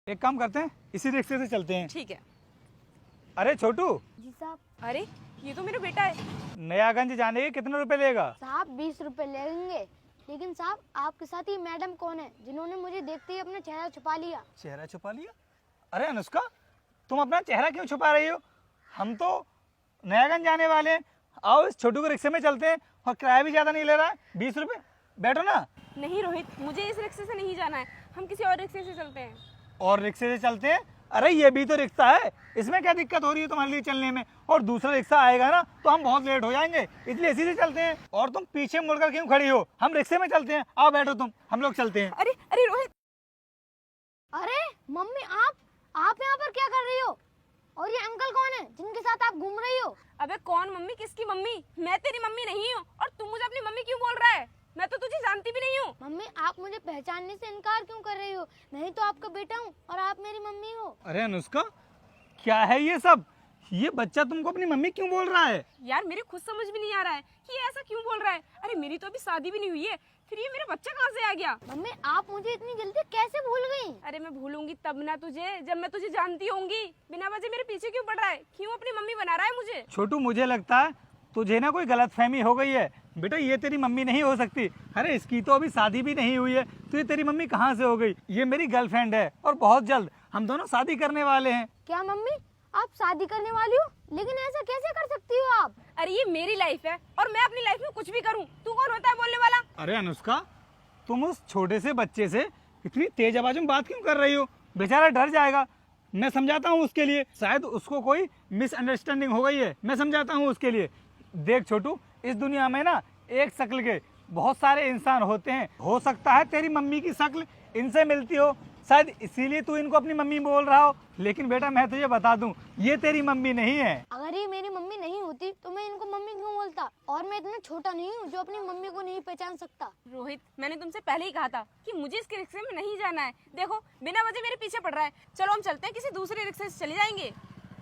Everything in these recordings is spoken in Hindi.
एक काम करते हैं, इसी रिक्शे से चलते हैं। ठीक है। अरे छोटू, जी साहब। अरे ये तो मेरा बेटा है। नयागंज जाने के कितने रुपए लेगा? साहब 20 रुपए लेंगे। लेकिन साहब आपके साथ ही मैडम कौन है जिन्होंने मुझे देखते ही अपना चेहरा छुपा लिया? चेहरा छुपा लिया? अरे अनुष्का, तुम अपना चेहरा क्यों छुपा रही हो? हम तो नयागंज जाने वाले हैं। आओ इस छोटू के रिक्शे में चलते हैं, और किराया भी ज़्यादा नहीं ले रहा है, 20 रुपए। बैठो ना। नहीं रोहित, मुझे इस रिक्शे से नहीं जाना है, हम किसी और रिक्शे से चलते हैं। और रिक्शे से चलते हैं? अरे ये भी तो रिक्शा है, इसमें क्या दिक्कत हो रही है तुम्हारे लिए चलने में? और दूसरा रिक्शा आएगा ना तो हम बहुत लेट हो जाएंगे, इसलिए इसी से चलते हैं। और तुम पीछे मुड़कर क्यों खड़ी हो? हम रिक्शे में चलते हैं, आओ बैठो तुम, हम लोग चलते हैं। अरे अरे रोहित। अरे मम्मी, आप यहाँ पर क्या कर रही हो? और ये अंकल कौन है जिनके साथ आप घूम रही हो? अबे कौन मम्मी, किसकी मम्मी? मैं तेरी मम्मी नहीं हूँ, और तू मुझे अपनी मम्मी क्यों बोल रहा है? मैं तो तुझे जानती भी नहीं हूँ। मम्मी, आप मुझे पहचानने से इनकार क्यों कर रही हो? मैं ही तो आपका बेटा हूँ और आप मेरी मम्मी हो। अरे अनुष्का, क्या है ये सब? ये बच्चा तुमको अपनी मम्मी क्यों बोल रहा है? यार मेरे खुद समझ भी नहीं आ रहा है कि ये ऐसा क्यों बोल रहा है। अरे मेरी तो अभी शादी भी नहीं हुई है, फिर ये मेरा बच्चा कहाँ से आ गया? मम्मी, आप मुझे इतनी जल्दी कैसे भूल गई? अरे मैं भूलूंगी तब ना तुझे, जब मैं तुझे जानती होंगी। बिना वजह मेरे पीछे क्यों पड़ रहा है? क्यों अपनी मम्मी बना रहा है मुझे? छोटू, मुझे लगता है तुझे ना कोई गलतफहमी हो गई है। बेटा ये तेरी मम्मी नहीं हो सकती। अरे इसकी तो अभी शादी भी नहीं हुई है, तो ये तेरी मम्मी कहाँ से हो गई? ये मेरी गर्लफ्रेंड है, और बहुत जल्द हम दोनों शादी करने वाले हैं। क्या मम्मी, आप शादी करने वाली हो? लेकिन ऐसा कैसे कर सकती हो आप? अरे ये मेरी लाइफ है, और मैं अपनी लाइफ में कुछ भी करूँ। तू कौन होता है बोलने वाला? अरे अनुष्का, तुम उस छोटे से बच्चे से इतनी तेज आवाज में बात क्यों कर रही हो? बेचारा डर जाएगा। मैं समझाता हूँ उसके लिए, शायद उसको कोई मिसअंडरस्टैंडिंग हो गई है, मैं समझाता हूँ उसके लिए। देख छोटू, इस दुनिया में ना एक शक्ल के बहुत सारे इंसान होते हैं। हो सकता है तेरी मम्मी की शक्ल इनसे मिलती हो, शायद इसीलिए तू इनको अपनी मम्मी बोल रहा हो। लेकिन बेटा मैं तुझे बता दूं, ये तेरी मम्मी नहीं है। अगर ये मेरी मम्मी नहीं होती तो मैं इनको मम्मी क्यों बोलता? और मैं इतना छोटा नहीं हूँ जो अपनी मम्मी को नहीं पहचान सकता। रोहित, मैंने तुमसे पहले ही कहा था कि मुझे इसके रिक्शे में नहीं जाना है। देखो बिना वजह मेरे पीछे पड़ रहा है। चलो हम चलते हैं, किसी दूसरे रिक्शे से चले जाएंगे।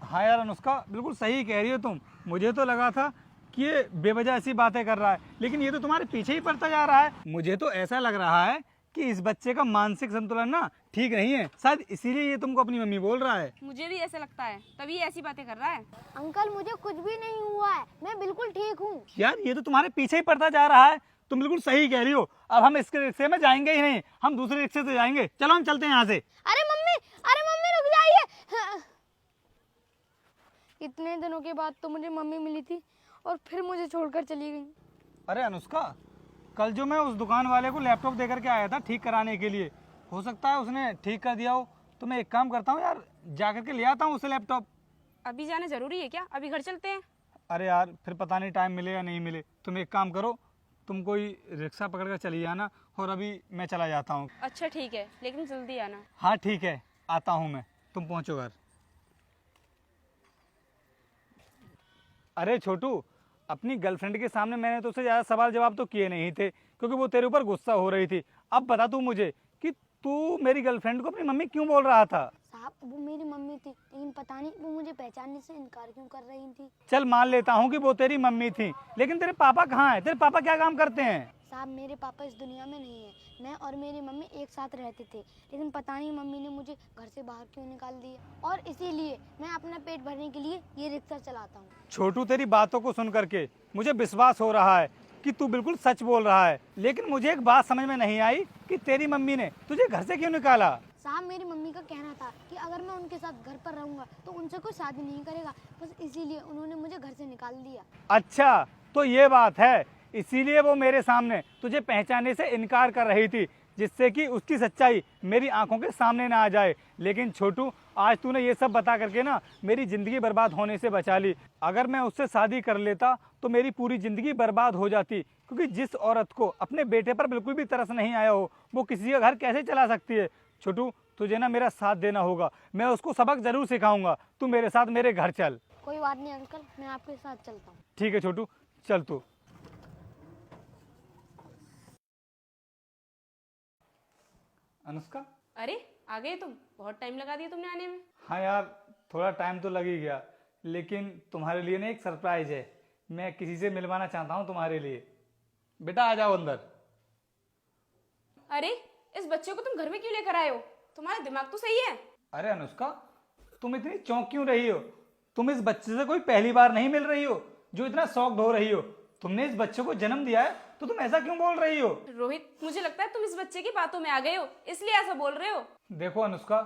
हाँ यार अनुष्का, बिल्कुल सही कह रही हो तुम। मुझे तो लगा था कि ये बेवजह ऐसी बातें कर रहा है, लेकिन ये तो तुम्हारे पीछे ही पड़ता जा रहा है। मुझे तो ऐसा लग रहा है कि इस बच्चे का मानसिक संतुलन ना ठीक नहीं है, शायद इसीलिए ये तुमको अपनी मम्मी बोल रहा है। मुझे भी ऐसा लगता है, तभी ऐसी बातें कर रहा है। अंकल, मुझे कुछ भी नहीं हुआ है, मैं बिल्कुल ठीक हूँ। यार ये तो तुम्हारे पीछे ही पड़ता जा रहा है। तुम बिल्कुल सही कह रही हो। अब हम इसके रिक्शे में जाएंगे ही नहीं, हम दूसरे रिक्शे से जाएंगे। चलो हम चलते हैं यहाँ से। अरे मम्मी रुक जाइए। इतने दिनों के बाद तो मुझे मम्मी मिली थी और फिर मुझे छोड़कर चली गई। अरे अनुष्का, कल जो मैं उस दुकान वाले को लैपटॉप दे करके आया था ठीक कराने के लिए, हो सकता है उसने ठीक कर दिया हो। तो मैं एक काम करता हूँ यार, जा करके ले आता हूँ उसे लैपटॉप। अभी जाना जरूरी है क्या? अभी घर चलते हैं। अरे यार फिर पता नहीं टाइम मिले या नहीं मिले। तुम एक काम करो, तुम कोई रिक्शा पकड़ कर चली जाना, और अभी मैं चला जाता हूँ। अच्छा ठीक है, लेकिन जल्दी आना। हाँ ठीक है, आता हूँ मैं, तुम पहुँचो घर। अरे छोटू, अपनी गर्लफ्रेंड के सामने मैंने तो उससे ज़्यादा सवाल जवाब तो किए नहीं थे, क्योंकि वो तेरे ऊपर गुस्सा हो रही थी। अब बता तू मुझे कि तू मेरी गर्लफ्रेंड को अपनी मम्मी क्यों बोल रहा था? साहब, वो मेरी मम्मी थी, लेकिन पता नहीं वो मुझे पहचानने से इनकार क्यों कर रही थी। चल मान लेता हूँ कि वो तेरी मम्मी थी, लेकिन तेरे पापा कहाँ हैं? तेरे पापा क्या काम करते हैं? साहब, मेरे पापा इस दुनिया में नहीं है। मैं और मेरी मम्मी एक साथ रहते थे, लेकिन पता नहीं मम्मी ने मुझे घर से बाहर क्यों निकाल दिया, और इसीलिए मैं अपना पेट भरने के लिए ये रिक्शा चलाता हूँ। छोटू, तेरी बातों को सुन करके मुझे विश्वास हो रहा है कि तू बिल्कुल सच बोल रहा है, लेकिन मुझे एक बात समझ में नहीं आई कि तेरी मम्मी ने तुझे घर से क्यों निकाला? साहब, मेरी मम्मी का कहना था कि अगर मैं उनके साथ घर पर रहूंगा तो उनसे कोई शादी नहीं करेगा, बस इसीलिए उन्होंने मुझे घर से निकाल दिया। अच्छा तो ये बात है, इसीलिए वो मेरे सामने तुझे पहचानने से इनकार कर रही थी, जिससे कि उसकी सच्चाई मेरी आंखों के सामने ना आ जाए। लेकिन छोटू, आज तूने ये सब बता करके ना मेरी ज़िंदगी बर्बाद होने से बचा ली। अगर मैं उससे शादी कर लेता तो मेरी पूरी ज़िंदगी बर्बाद हो जाती, क्योंकि जिस औरत को अपने बेटे पर बिल्कुल भी तरस नहीं आया हो, वो किसी का घर कैसे चला सकती है? छोटू, तुझे ना मेरा साथ देना होगा, मैं उसको सबक ज़रूर सिखाऊंगा। तू मेरे साथ मेरे घर चल। कोई बात नहीं अंकल, मैं आपके साथ चलता हूँ। ठीक है छोटू, चल तू। अनुष्का, अरे आ गए तुम? बहुत टाइम लगा दिया तुमने आने में। हाँ यार, थोड़ा टाइम तो लग ही गया, लेकिन तुम्हारे लिए ना एक सरप्राइज है। मैं किसी से मिलवाना चाहता हूँ तुम्हारे लिए। बेटा आ जाओ अंदर। अरे इस बच्चे को तुम घर में क्यों लेकर आए हो? तुम्हारा दिमाग तो सही है? अरे अनुष्का, तुम इतनी चौंक क्यों रही हो? तुम इस बच्चे से कोई पहली बार नहीं मिल रही हो जो इतना शौक हो रही हो? तुमने इस बच्चे को जन्म दिया है तो तुम ऐसा क्यों बोल रही हो? रोहित, मुझे लगता है तुम इस बच्चे की बातों में आ गए हो, इसलिए ऐसा बोल रहे हो। देखो अनुष्का,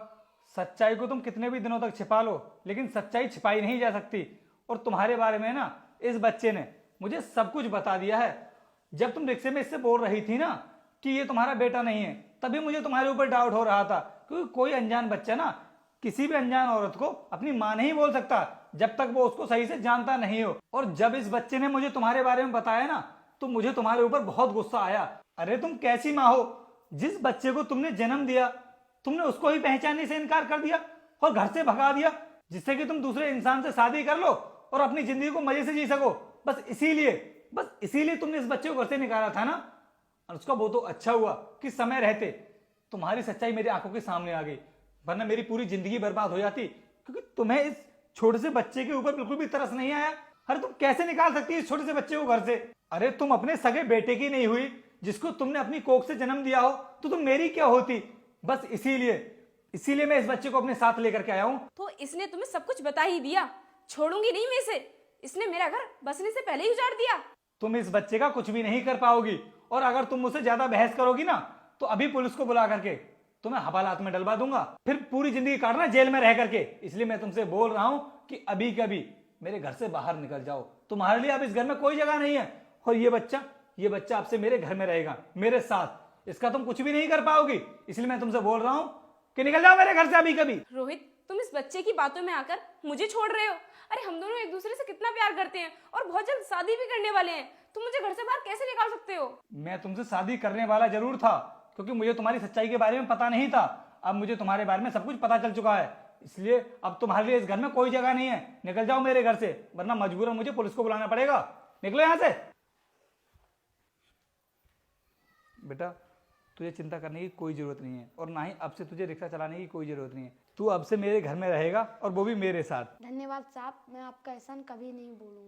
सच्चाई को तुम कितने भी दिनों तक छिपा लो, लेकिन सच्चाई छिपाई नहीं जा सकती। और तुम्हारे बारे में ना इस बच्चे ने मुझे सब कुछ बता दिया है। जब तुम रिक्शे में इससे बोल रही थी ना कि ये तुम्हारा बेटा नहीं है, तभी मुझे तुम्हारे ऊपर डाउट हो रहा था, क्योंकि कोई अनजान बच्चा ना किसी भी अनजान औरत को अपनी मां नहीं बोल सकता जब तक वो उसको सही से जानता नहीं हो। और जब इस बच्चे ने मुझे तुम्हारे बारे में बताया ना, तो मुझे तुम्हारे ऊपर बहुत गुस्सा आया। अरे तुम कैसी माँ हो? जिस बच्चे को तुमने जन्म दिया, तुमने उसको ही पहचानने से इनकार कर दिया और घर से भगा दिया, जिससे कि तुम दूसरे इंसान से शादी कर लो और अपनी जिंदगी को मजे से जी सको। बस इसीलिए तुमने इस बच्चे को घर से निकाला था ना। और उसका वो तो अच्छा हुआ कि समय रहते तुम्हारी सच्चाई मेरी आंखों के सामने आ गई, वरना मेरी पूरी जिंदगी बर्बाद हो जाती। क्योंकि तुम्हें इस छोटे से बच्चे के ऊपर बिल्कुल भी तरस नहीं आया। अरे तुम कैसे निकाल सकती है इस छोटे से बच्चे को घर से? अरे तुम अपने सगे बेटे की नहीं हुई, जिसको तुमने अपनी कोख से जन्म दिया हो, तो तुम मेरी क्या होती? बस इसीलिए मैं इस बच्चे को अपने साथ लेकर के आया हूँ। तो इसने तुम्हें सब कुछ बता ही दिया, छोड़ूंगी नहीं मैं इसे। इसने मेरा घर बसने से पहले ही उजाड़ दिया। तुम इस बच्चे का कुछ भी नहीं कर पाओगी, और अगर तुम मुझसे ज्यादा बहस करोगी ना, तो अभी पुलिस को बुला करके तुम्हें हवालात में डलवा दूंगा, फिर पूरी जिंदगी काटना जेल में रह करके। इसलिए मैं तुमसे बोल रहा हूं कि अभी कभी मेरे घर से बाहर निकल जाओ। तुम्हारे लिए अब इस घर में कोई जगह नहीं है। और ये बच्चा आपसे मेरे घर में रहेगा, मेरे साथ। इसका तुम कुछ भी नहीं कर पाओगी। इसलिए मैं तुमसे बोल रहा हूं कि निकल जाओ मेरे घर से अभी कभी। रोहित, तुम इस बच्चे की बातों में आकर मुझे छोड़ रहे हो। अरे हम दोनों एक दूसरे से कितना प्यार करते हैं और बहुत जल्द शादी भी करने वाले हैं। तुम मुझे घर से बाहर कैसे निकाल सकते हो? मैं तुमसे शादी करने वाला जरूर था, क्योंकि मुझे तुम्हारी सच्चाई के बारे में पता नहीं था। अब मुझे तुम्हारे बारे में सब कुछ पता चल चुका है, इसलिए अब तुम्हारे लिए इस घर में कोई जगह नहीं है। निकल जाओ मेरे घर से, वरना मजबूरन मुझे पुलिस को बुलाना पड़ेगा। निकलो यहां से। बेटा, तुझे चिंता करने की कोई जरूरत नहीं है, और ना ही अब से तुझे रिक्शा चलाने की कोई जरूरत नहीं है। तू अब से मेरे घर में रहेगा, और वो भी मेरे साथ। धन्यवाद साहब, मैं आपका एहसान कभी नहीं भूलूंगा।